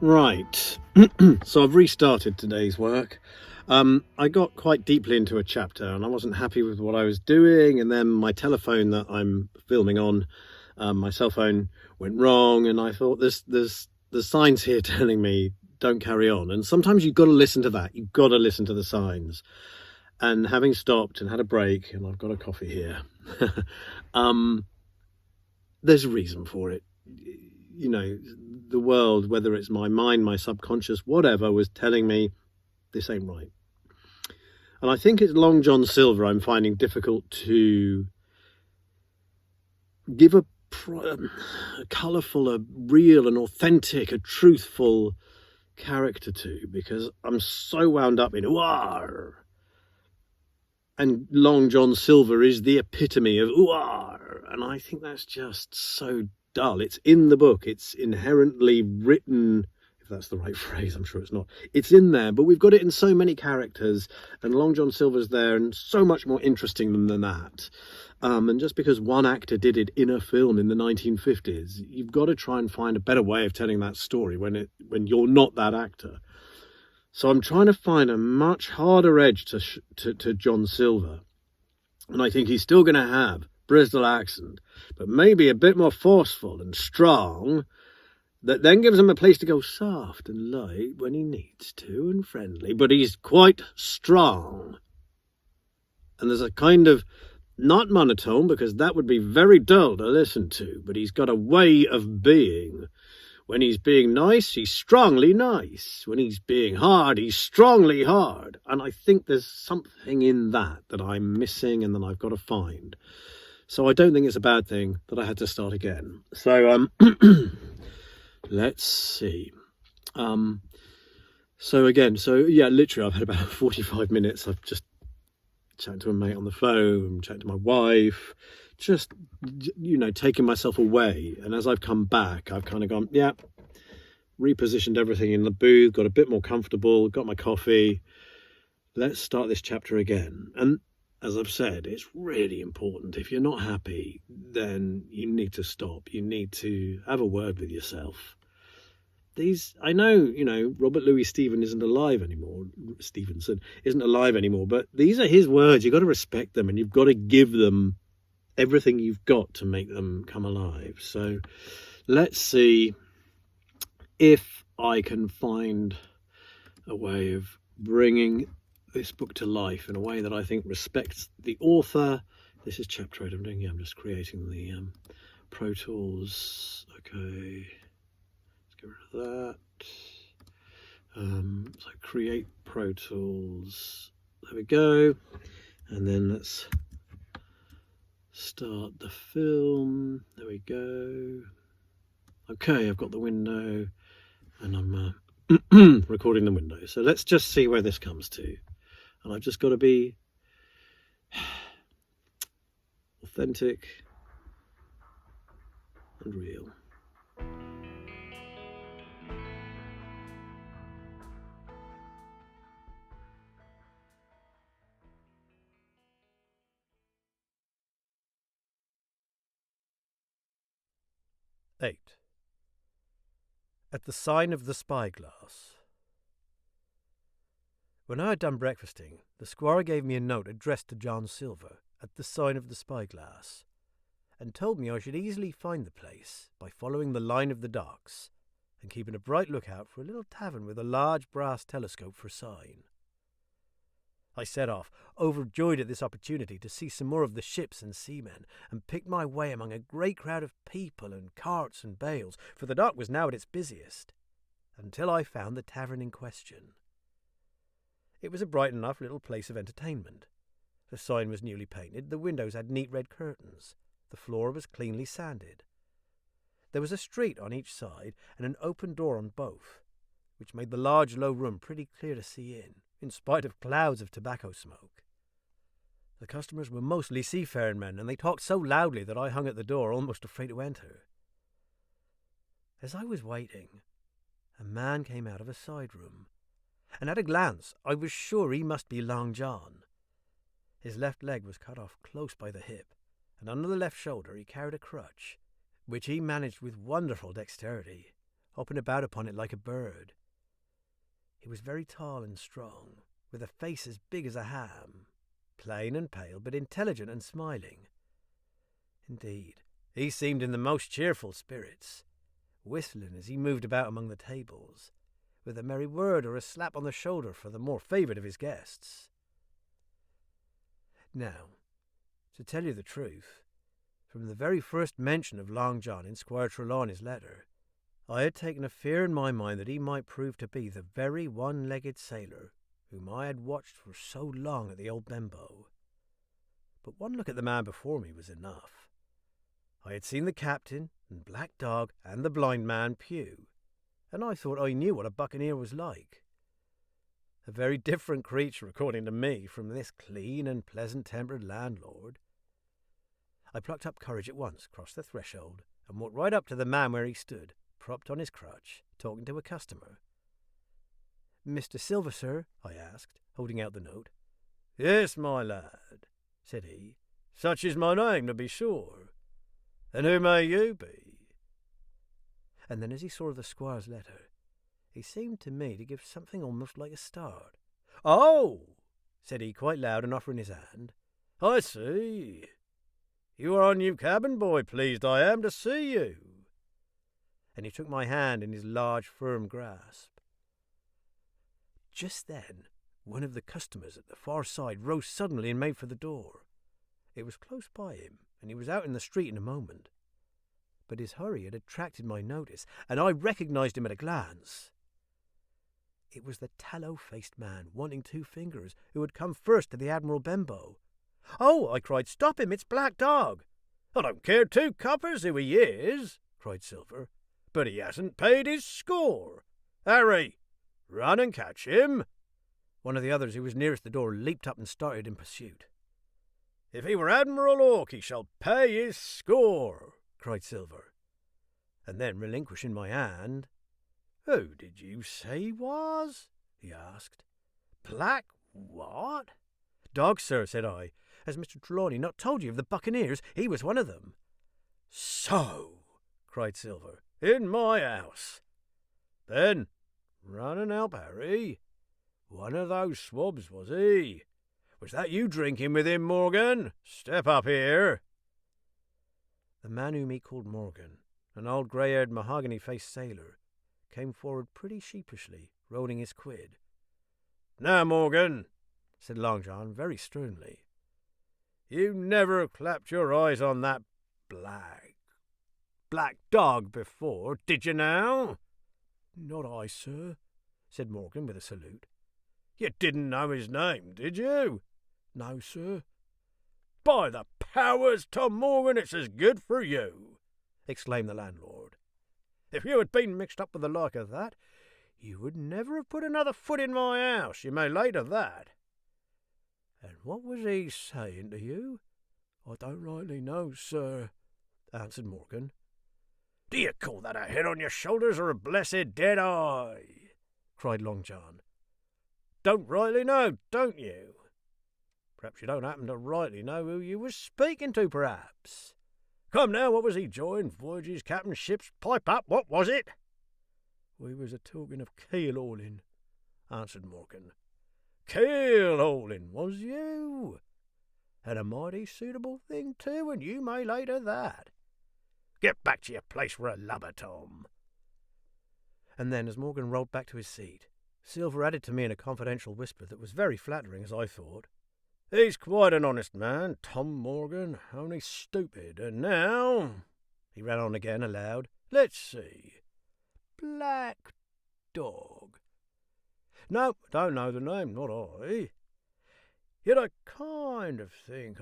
Right. So I've restarted today's work. I got quite deeply into a chapter and I wasn't happy with what I was doing, and then my telephone that I'm filming on, my cell phone, went wrong, and I thought there's signs here telling me don't carry on. And sometimes you've got to listen to that. You've got to listen to the signs. And having stopped and had a break, and I've got a coffee here, there's a reason for it. You know, the world, whether it's my mind, my subconscious, whatever, was telling me this ain't right. And I think it's Long John Silver I'm finding difficult to give a colourful, a real, an authentic, a truthful character to, because I'm so wound up in "Ooh-ah!" And Long John Silver is the epitome of "Ooh-ah!" And I think that's just so dull. It's in the book. It's inherently written, if that's the right phrase. I'm sure it's not. It's in there, but we've got it in so many characters, and Long John Silver's there and so much more interesting than that. And just because one actor did it in a film in the 1950s, you've got to try and find a better way of telling that story when you're not that actor. So I'm trying to find a much harder edge to John Silver. And I think he's still going to have Bristol accent, but maybe a bit more forceful and strong, that then gives him a place to go soft and light when he needs to, and friendly, but he's quite strong. And there's a kind of, not monotone, because that would be very dull to listen to, but he's got a way of being. When he's being nice, he's strongly nice. When he's being hard, he's strongly hard. And I think there's something in that I'm missing and that I've got to find. So I don't think it's a bad thing that I had to start again. So let's see. So literally I've had about 45 minutes. I've just chatted to a mate on the phone, chatted to my wife, just, taking myself away. And as I've come back, I've kind of gone, repositioned everything in the booth, got a bit more comfortable, got my coffee. Let's start this chapter again. And as I've said, it's really important. If you're not happy, then you need to stop. You need to have a word with yourself. I know, Robert Louis Stevenson isn't alive anymore, but these are his words. You've got to respect them, and you've got to give them everything you've got to make them come alive. So let's see if I can find a way of bringing this book to life in a way that I think respects the author. This is Chapter 8 I'm just creating the Pro Tools. Okay, let's get rid of that. So create Pro Tools. There we go. And then let's start the film. There we go. Okay, I've got the window and I'm recording the window. So let's just see where this comes to. And I've just got to be authentic and real. Ch.8. At the sign of the spyglass. When I had done breakfasting, the squire gave me a note addressed to John Silver at the sign of the spyglass, and told me I should easily find the place by following the line of the docks and keeping a bright lookout for a little tavern with a large brass telescope for a sign. I set off, overjoyed at this opportunity to see some more of the ships and seamen, and picked my way among a great crowd of people and carts and bales, for the dock was now at its busiest, until I found the tavern in question. It was a bright enough little place of entertainment. The sign was newly painted, the windows had neat red curtains, the floor was cleanly sanded. There was a street on each side and an open door on both, which made the large low room pretty clear to see in spite of clouds of tobacco smoke. The customers were mostly seafaring men, and they talked so loudly that I hung at the door, almost afraid to enter. As I was waiting, a man came out of a side room, and at a glance I was sure he must be Long John. His left leg was cut off close by the hip, and under the left shoulder he carried a crutch, which he managed with wonderful dexterity, hopping about upon it like a bird. He was very tall and strong, with a face as big as a ham, plain and pale, but intelligent and smiling. Indeed, he seemed in the most cheerful spirits, whistling as he moved about among the tables, with a merry word or a slap on the shoulder for the more favoured of his guests. Now, to tell you the truth, from the very first mention of Long John in Squire Trelawney's letter, I had taken a fear in my mind that he might prove to be the very one-legged sailor whom I had watched for so long at the old Benbow. But one look at the man before me was enough. I had seen the captain, and Black Dog, and the blind man, Pew, and I thought I knew what a buccaneer was like. A very different creature, according to me, from this clean and pleasant-tempered landlord. I plucked up courage at once, crossed the threshold, and walked right up to the man where he stood, propped on his crutch, talking to a customer. "Mr. Silver, sir?" I asked, holding out the note. "Yes, my lad," said he. "Such is my name, to be sure. And who may you be?" And then as he saw the squire's letter, he seemed to me to give something almost like a start. "Oh," said he quite loud and offering his hand, "I see. You are our new cabin boy. Pleased I am to see you." And he took my hand in his large, firm grasp. Just then, one of the customers at the far side rose suddenly and made for the door. It was close by him, and he was out in the street in a moment. But his hurry had attracted my notice, and I recognized him at a glance. It was the tallow-faced man, wanting 2 fingers, who had come first to the Admiral Benbow. "Oh," I cried, "stop him, it's Black Dog." "I don't care 2 coppers who he is," cried Silver, "but he hasn't paid his score. Harry, run and catch him." One of the others who was nearest the door leaped up and started in pursuit. "If he were Admiral Hawke, he shall pay his score," cried Silver. And then, relinquishing my hand, "Who did you say he was?" he asked. "Black what?" "Dog, sir," said I. "Has Mr. Trelawney not told you of the buccaneers? He was one of them." "So," cried Silver, "in my house. Then run and help Harry. One of those swabs, was he? Was that you drinking with him, Morgan? Step up here." The man whom he called Morgan, an old grey-haired, mahogany-faced sailor, came forward pretty sheepishly, rolling his quid. "Now, Morgan," said Long John very sternly, "you never clapped your eyes on that black dog before, did you now?" "Not I, sir," said Morgan with a salute. "You didn't know his name, did you?" "No, sir." "By the powers, Tom Morgan, it's as good for you," exclaimed the landlord. "If you had been mixed up with the like of that, you would never have put another foot in my house, you may lay to that." "And what was he saying to you?" "I don't rightly know, sir," answered Morgan. "Do you call that a head on your shoulders or a blessed dead eye?" cried Long John. "Don't rightly know, don't you? Perhaps you don't happen to rightly know who you was speaking to, perhaps. Come now, what was he joying? Voyages, captain, ships, pipe up, what was it?" "We was a-talking of keel-hauling," answered Morgan. "Keel-hauling, was you? And a mighty suitable thing, too, and you may lay to that. Get back to your place for a lubber, Tom." And then, as Morgan rolled back to his seat, Silver added to me in a confidential whisper that was very flattering, as I thought, "He's quite an honest man, Tom Morgan, only stupid. And now," he ran on again aloud, "let's see. Black Dog. No, don't know the name, not I. Yet I kind of think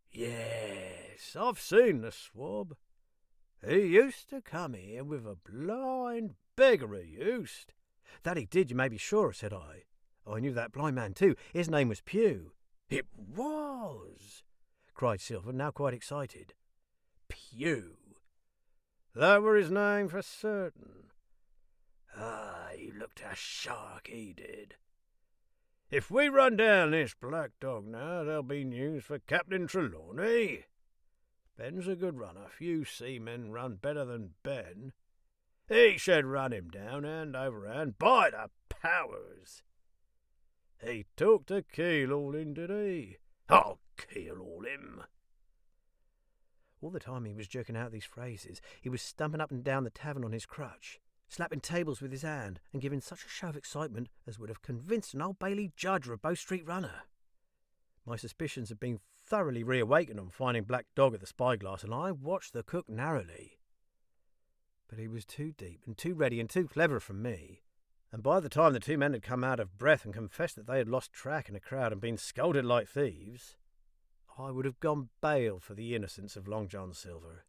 Yes, I've seen the swab. He used to come here with a blind beggar, he used." "That he did, you may be sure," said I. I knew that blind man too. His name was Pew. "It was!" cried Silver, now quite excited. "Pew! That were his name for certain. Ah, he looked a shark, he did. If we run down this Black Dog now, there'll be news for Captain Trelawney. Ben's a good runner. Few seamen run better than Ben. He should run him down hand over hand, by the powers. He took to keel-hauling, did he? I'll keel-haul him. All the time he was jerking out these phrases, he was stumping up and down the tavern on his crutch, slapping tables with his hand, and giving such a show of excitement as would have convinced an Old Bailey judge or a Bow Street runner. My suspicions had been thoroughly reawakened on finding Black Dog at the spyglass, and I watched the cook narrowly. But he was too deep and too ready and too clever for me, and by the time the two men had come out of breath and confessed that they had lost track in a crowd and been scolded like thieves, I would have gone bail for the innocence of Long John Silver.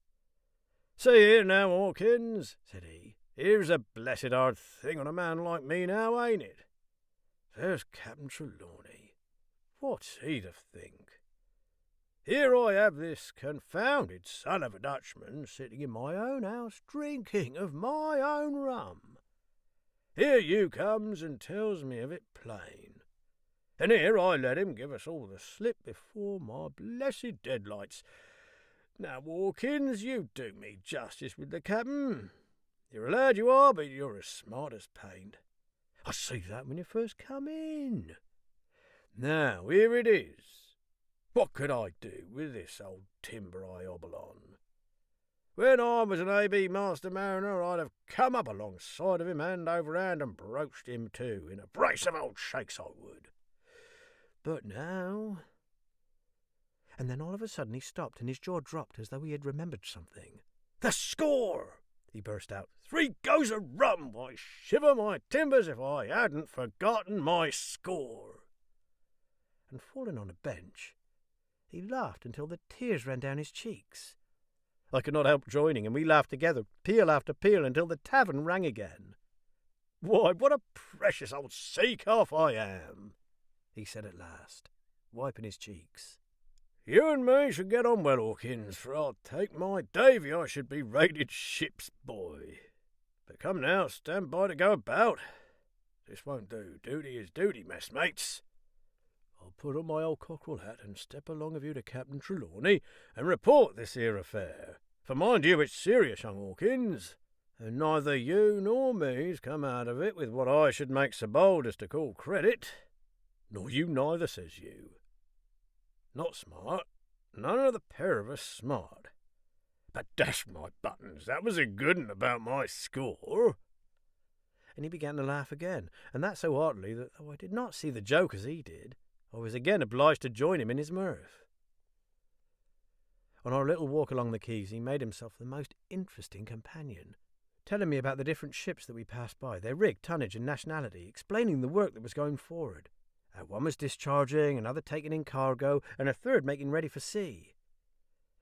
"See here now, Hawkins," said he. "Here's a blessed hard thing on a man like me now, ain't it? There's Captain Trelawney. What's he to think? Here I have this confounded son of a Dutchman sitting in my own house drinking of my own rum. Here you comes and tells me of it plain. And here I let him give us all the slip before my blessed deadlights. Now, Hawkins, you do me justice with the captain. You're a lad, you are, but you're as smart as paint. I see that when you first come in. Now, here it is. What could I do with this old timber I hobble on? When I was an A.B. master mariner, I'd have come up alongside of him hand over hand and broached him too, in a brace of old shakes I would. But now—" And then all of a sudden he stopped and his jaw dropped as though he had remembered something. "The score!" he burst out. "3 goes of rum! Why, shiver my timbers if I hadn't forgotten my score!" And falling on a bench, he laughed until the tears ran down his cheeks. I could not help joining, and we laughed together, peal after peal, until the tavern rang again. "Why, what a precious old sea-calf I am!" he said at last, wiping his cheeks. "You and me should get on well, Hawkins, for I'll take my Davy I should be rated ship's boy. But come now, stand by to go about. This won't do. Duty is duty, messmates. I'll put on my old cockerel hat and step along of you to Captain Trelawney and report this here affair. For mind you, it's serious, young Hawkins, and neither you nor me's come out of it with what I should make so bold as to call credit. Nor you neither, says you. Not smart, none of the pair of us smart. But dash my buttons, that was a good un about my score." And he began to laugh again, and that so heartily that though I did not see the joke as he did, I was again obliged to join him in his mirth. On our little walk along the quays he made himself the most interesting companion, telling me about the different ships that we passed by, their rig, tonnage, and nationality, explaining the work that was going forward. How one was discharging, another taking in cargo, and a third making ready for sea.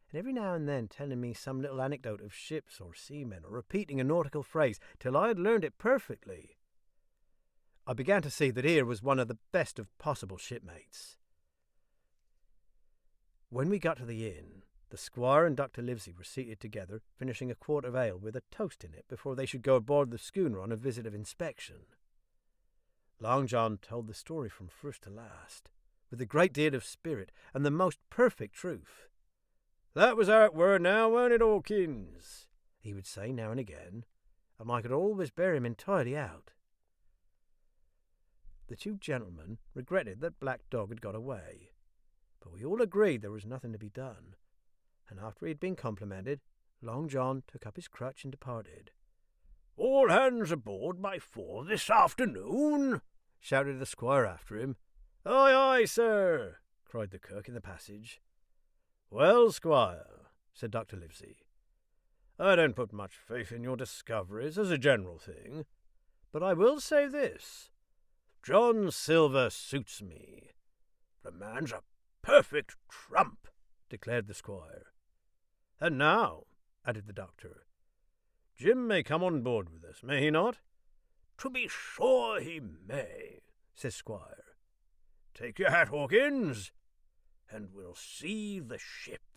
And every now and then telling me some little anecdote of ships or seamen, or repeating a nautical phrase till I had learned it perfectly. I began to see that here was one of the best of possible shipmates. When we got to the inn, the squire and Dr. Livesey were seated together, finishing a quart of ale with a toast in it before they should go aboard the schooner on a visit of inspection. Long John told the story from first to last, with a great deal of spirit and the most perfect truth. "That was how it were now, weren't it, Hawkins?" he would say now and again, and I could always bear him entirely out. The two gentlemen regretted that Black Dog had got away, but we all agreed there was nothing to be done, and after he had been complimented, Long John took up his crutch and departed. "All hands aboard by 4 this afternoon," shouted the squire after him. "Aye, aye, sir," cried the cook in the passage. "Well, squire," said Dr. Livesey, "I don't put much faith in your discoveries as a general thing, but I will say this. John Silver suits me. The man's a perfect trump," declared the squire. "And now," added the doctor, "Jim may come on board with us, may he not?" "To be sure he may," says squire. "Take your hat, Hawkins, and we'll see the ship."